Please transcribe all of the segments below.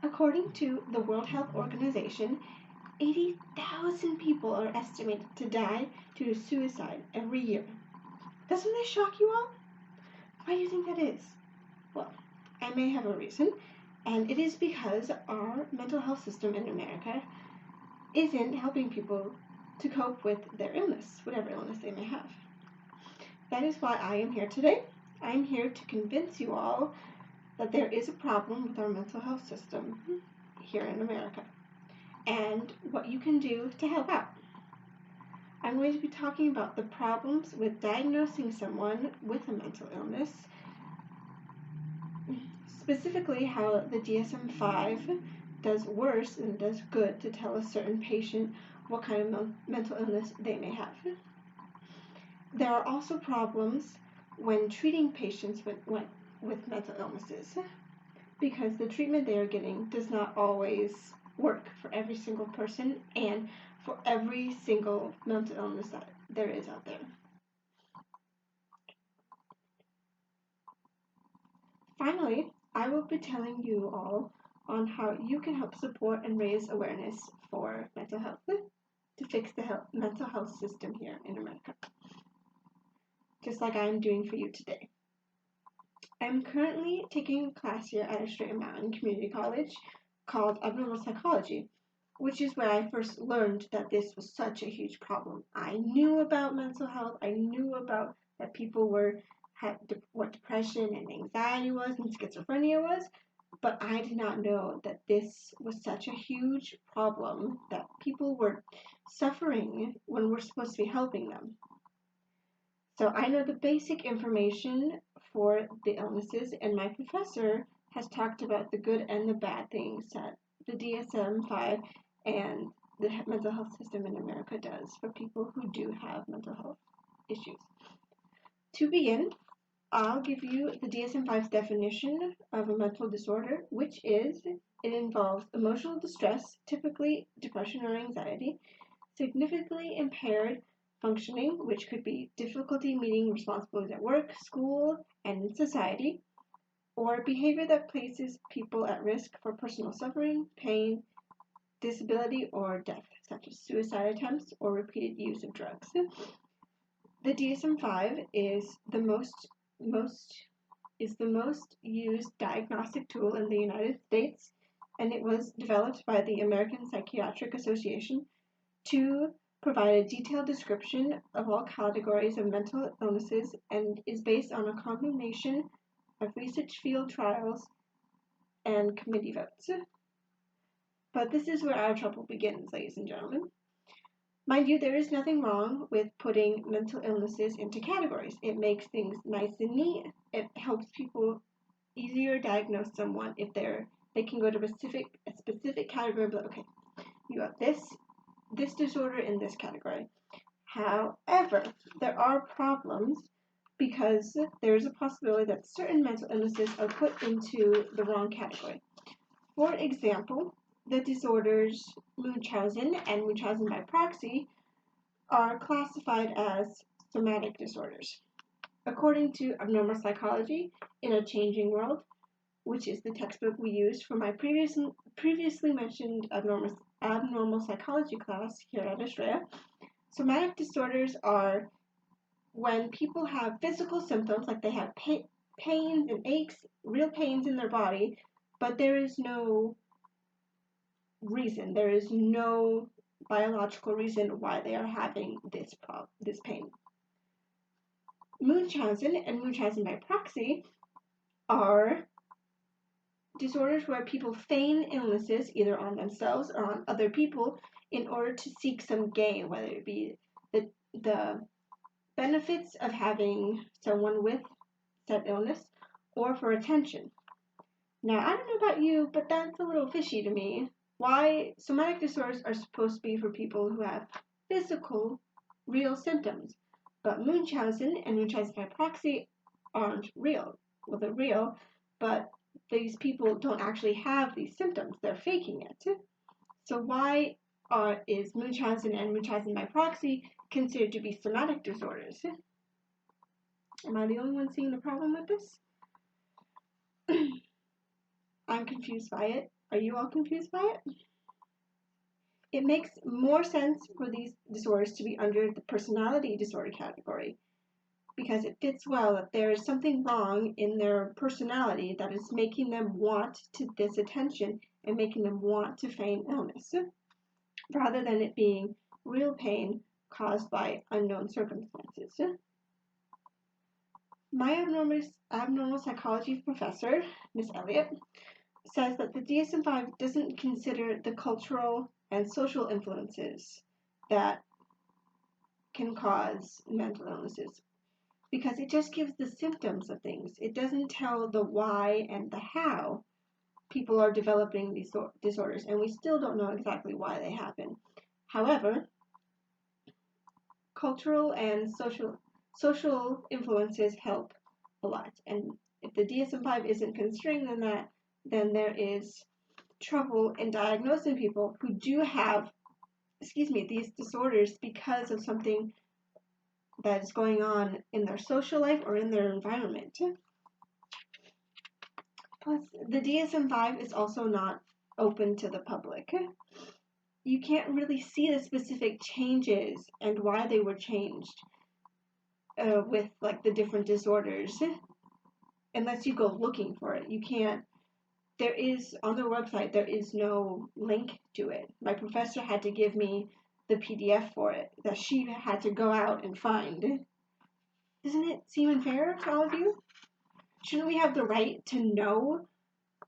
According to the World Health Organization, 80,000 people are estimated to die due to suicide every year. Doesn't this shock you all? Why do you think that is? Well, I may have a reason, and it is because our mental health system in America isn't helping people to cope with their illness, whatever illness they may have. That is why I am here today. I am here to convince you all that there is a problem with our mental health system here in America and what you can do to help out. I'm going to be talking about the problems with diagnosing someone with a mental illness, specifically how the DSM-5 does worse than it does good to tell a certain patient what kind of mental illness they may have. There are also problems when treating patients with mental illnesses, because the treatment they are getting does not always work for every single person and for every single mental illness that there is out there. Finally, I will be telling you all on how you can help support and raise awareness for mental health to fix the mental health system here in America, just like I'm doing for you today. I'm currently taking a class here at Australia Mountain Community College called Abnormal Psychology, which is where I first learned that this was such a huge problem. I knew about mental health. I knew about that people had what depression and anxiety was and schizophrenia was, but I did not know that this was such a huge problem that people were suffering when we're supposed to be helping them. So I know the basic information for the illnesses, and my professor has talked about the good and the bad things that the DSM-5 and the mental health system in America does for people who do have mental health issues. To begin, I'll give you the DSM-5's definition of a mental disorder, which is it involves emotional distress, typically depression or anxiety, significantly impaired functioning, which could be difficulty meeting responsibilities at work, school, and in society, or behavior that places people at risk for personal suffering, pain, disability, or death, such as suicide attempts or repeated use of drugs. The DSM-5 is the most used diagnostic tool in the United States, and it was developed by the American Psychiatric Association to provide a detailed description of all categories of mental illnesses and is based on a combination of research field trials and committee votes. But this is where our trouble begins, ladies and gentlemen. Mind you, there is nothing wrong with putting mental illnesses into categories. It makes things nice and neat. It helps people easier diagnose someone if they can go to a specific category, but okay, you have this disorder in this category. However, there are problems because there is a possibility that certain mental illnesses are put into the wrong category. For example, the disorders Munchausen and Munchausen by proxy are classified as somatic disorders. According to Abnormal Psychology in a Changing World, which is the textbook we used for my previously mentioned abnormal psychology class here at Australia, somatic disorders are when people have physical symptoms, like they have pains and aches, real pains in their body, but there is no reason, there is no biological reason why they are having this pain. Munchausen and Munchausen by proxy are disorders where people feign illnesses either on themselves or on other people in order to seek some gain, whether it be the benefits of having someone with said illness or for attention. Now, I don't know about you, but that's a little fishy to me. Why somatic disorders are supposed to be for people who have physical, real symptoms, but Munchausen and Munchausen by proxy aren't real. Well, they're real, but these people don't actually have these symptoms. They're faking it. So why is Munchausen and Munchausen by proxy considered to be somatic disorders? Am I the only one seeing the problem with this? I'm confused by it. Are you all confused by it? It makes more sense for these disorders to be under the personality disorder category because it fits well that there is something wrong in their personality that is making them want this attention and making them want to feign illness, rather than it being real pain caused by unknown circumstances. My abnormal psychology professor, Miss Elliott, says that the DSM-5 doesn't consider the cultural and social influences that can cause mental illnesses because it just gives the symptoms of things. It doesn't tell the why and the how people are developing these disorders, and we still don't know exactly why they happen. However, cultural and social influences help a lot, and if the DSM-5 isn't considering that, then there is trouble in diagnosing people who do have, these disorders because of something that is going on in their social life or in their environment. Plus, the DSM-5 is also not open to the public. You can't really see the specific changes and why they were changed with like the different disorders unless you go looking for it. You can't. There is, on their website, there is no link to it. My professor had to give me the PDF for it that she had to go out and find. Doesn't it seem unfair to all of you? Shouldn't we have the right to know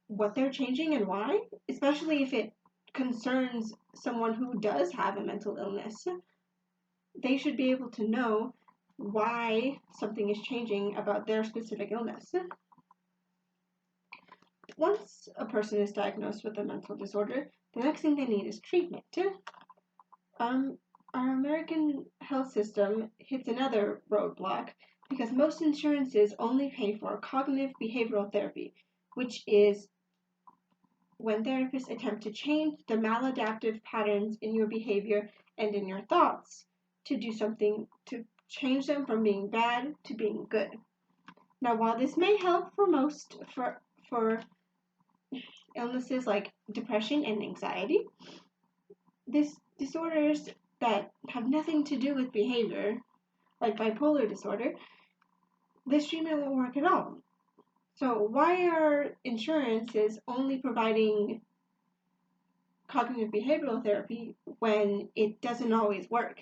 what they're changing and why? Especially if it concerns someone who does have a mental illness. They should be able to know why something is changing about their specific illness. Once a person is diagnosed with a mental disorder, the next thing they need is treatment. Our American health system hits another roadblock because most insurances only pay for cognitive behavioral therapy, which is when therapists attempt to change the maladaptive patterns in your behavior and in your thoughts to do something to change them from being bad to being good. Now, while this may help for illnesses like depression and anxiety, these disorders that have nothing to do with behavior, like bipolar disorder, this treatment won't work at all. So why are insurances only providing cognitive behavioral therapy when it doesn't always work?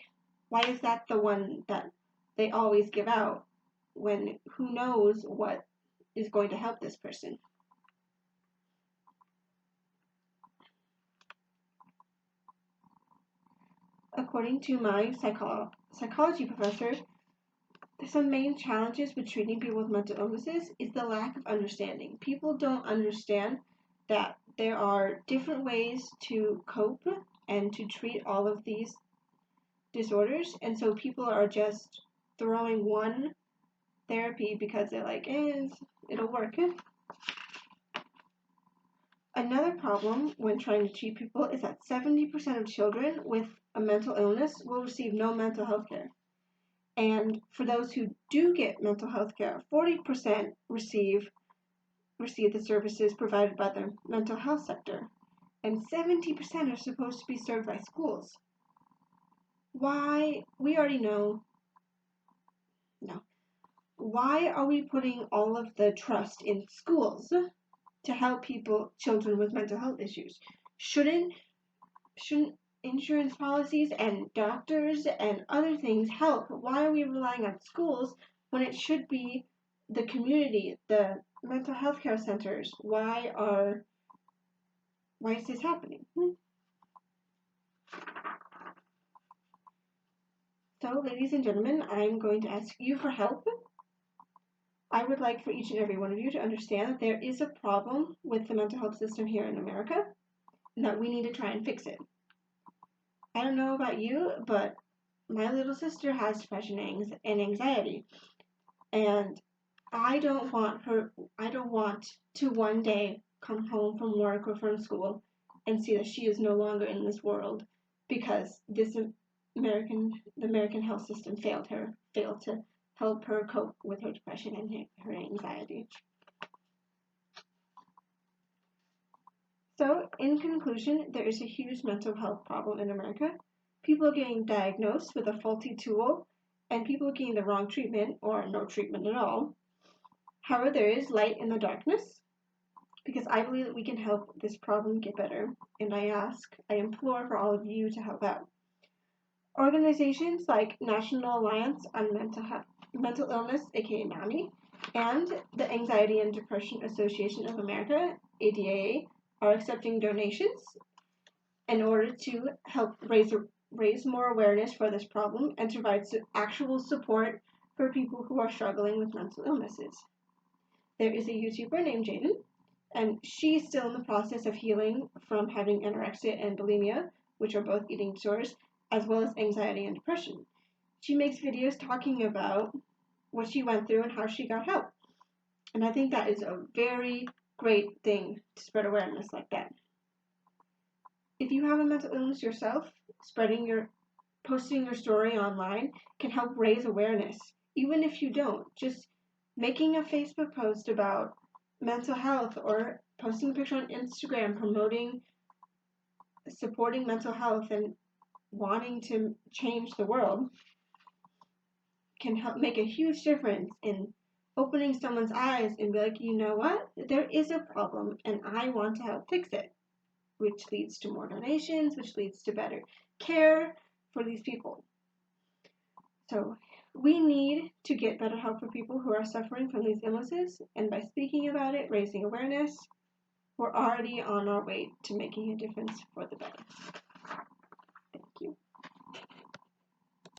Why is that the one that they always give out when who knows what is going to help this person? According to my psychology professor, some main challenges with treating people with mental illnesses is the lack of understanding. People don't understand that there are different ways to cope and to treat all of these disorders, and so people are just throwing one therapy because they're like, it'll work. Another problem when trying to treat people is that 70% of children with a mental illness will receive no mental health care. And for those who do get mental health care, 40% receive the services provided by the mental health sector. And 70% are supposed to be served by schools. Why? We already know. No. Why are we putting all of the trust in schools to help children with mental health issues? Shouldn't insurance policies and doctors and other things help? Why are we relying on schools when it should be the community, the mental health care centers? Why is this happening? So, ladies and gentlemen, I'm going to ask you for help. I would like for each and every one of you to understand that there is a problem with the mental health system here in America and that we need to try and fix it. I don't know about you, but my little sister has depression and anxiety, and I don't want to one day come home from work or from school and see that she is no longer in this world because the American health system failed to help her cope with her depression and her anxiety. So, in conclusion, there is a huge mental health problem in America. People are getting diagnosed with a faulty tool, and people are getting the wrong treatment or no treatment at all. However, there is light in the darkness because I believe that we can help this problem get better, and I implore for all of you to help out. Organizations like National Alliance on Mental Illness, aka NAMI, and the Anxiety and Depression Association of America, ADAA, are accepting donations in order to help raise more awareness for this problem and to provide actual support for people who are struggling with mental illnesses. There is a YouTuber named Jaden, and she's still in the process of healing from having anorexia and bulimia, which are both eating disorders, as well as anxiety and depression. She makes videos talking about what she went through and how she got help. And I think that is a very great thing to spread awareness like that. If you have a mental illness yourself, posting your story online can help raise awareness. Even if you don't, just making a Facebook post about mental health or posting a picture on Instagram supporting mental health and wanting to change the world can help make a huge difference in opening someone's eyes and be like, you know what? There is a problem and I want to help fix it, which leads to more donations, which leads to better care for these people. So we need to get better help for people who are suffering from these illnesses, and by speaking about it, raising awareness, we're already on our way to making a difference for the better.